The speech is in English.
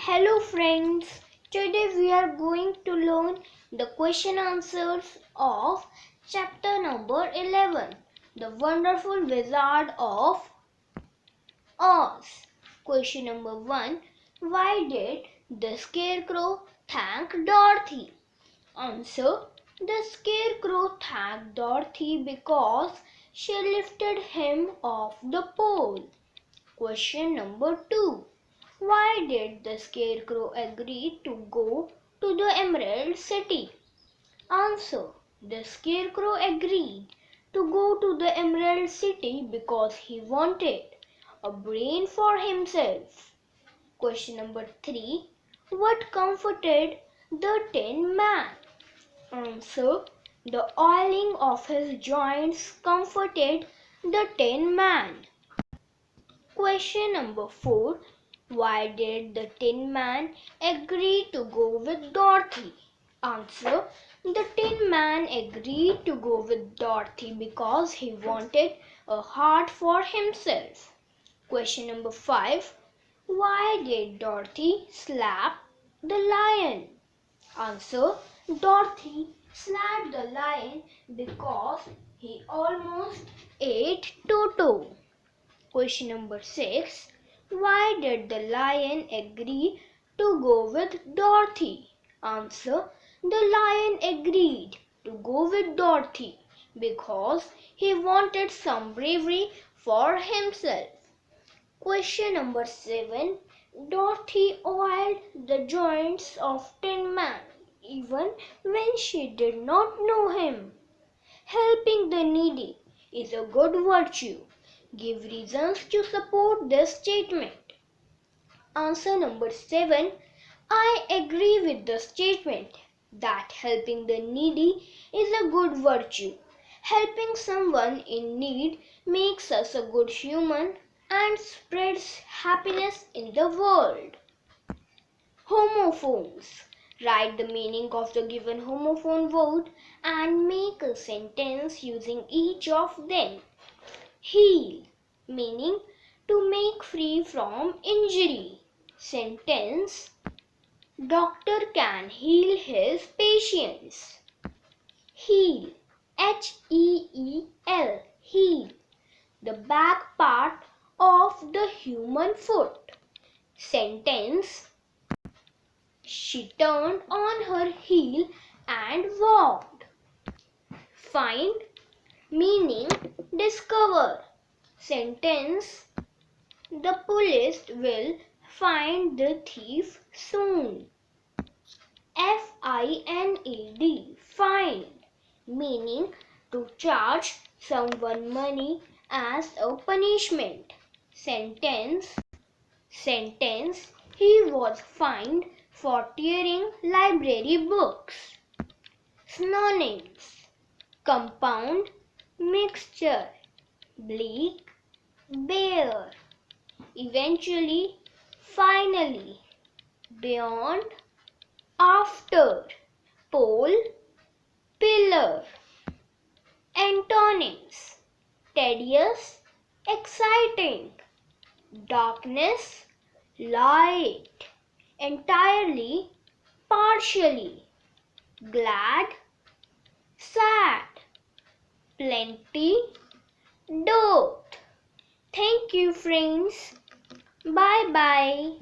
Hello friends, today we are going to learn the question answers of chapter number 11, The Wonderful Wizard of Oz. Question number 1, why did the Scarecrow thank Dorothy? Answer, the Scarecrow thanked Dorothy because she lifted him off the pole. Question number 2. Why did the Scarecrow agree to go to the Emerald City? Answer. The Scarecrow agreed to go to the Emerald City because he wanted a brain for himself. Question number 3. What comforted the Tin Man? Answer. The oiling of his joints comforted the Tin Man. Question number 4. Why did the Tin Man agree to go with Dorothy? Answer. The Tin Man agreed to go with Dorothy because he wanted a heart for himself. Question number 5. Why did Dorothy slap the lion? Answer. Dorothy slapped the lion because he almost ate Toto. Question number 6. Why did the lion agree to go with Dorothy? Answer. The lion agreed to go with Dorothy because he wanted some bravery for himself. Question number 7. Dorothy oiled the joints of Tin Man even when she did not know him. Helping the needy is a good virtue. Give reasons to support this statement. Answer number 7. I agree with the statement that helping the needy is a good virtue. Helping someone in need makes us a good human and spreads happiness in the world. Homophones. Write the meaning of the given homophone word and make a sentence using each of them. Heal, meaning to make free from injury. Sentence, doctor can heal his patients. Heel, H-E-E-L, heel, the back part of the human foot. Sentence, she turned on her heel and walked. Find, meaning discover. Sentence, the police will find the thief soon. F-I-N-E-D, find, meaning to charge someone money as a punishment. Sentence, he was fined for tearing library books. Synonyms, compound, mixture, bleak, bare, eventually, finally, beyond, after, pole, pillar. Antonyms, tedious, exciting, darkness, light, entirely, partially, glad, sad, plenty, dirt. Thank you friends. Bye bye.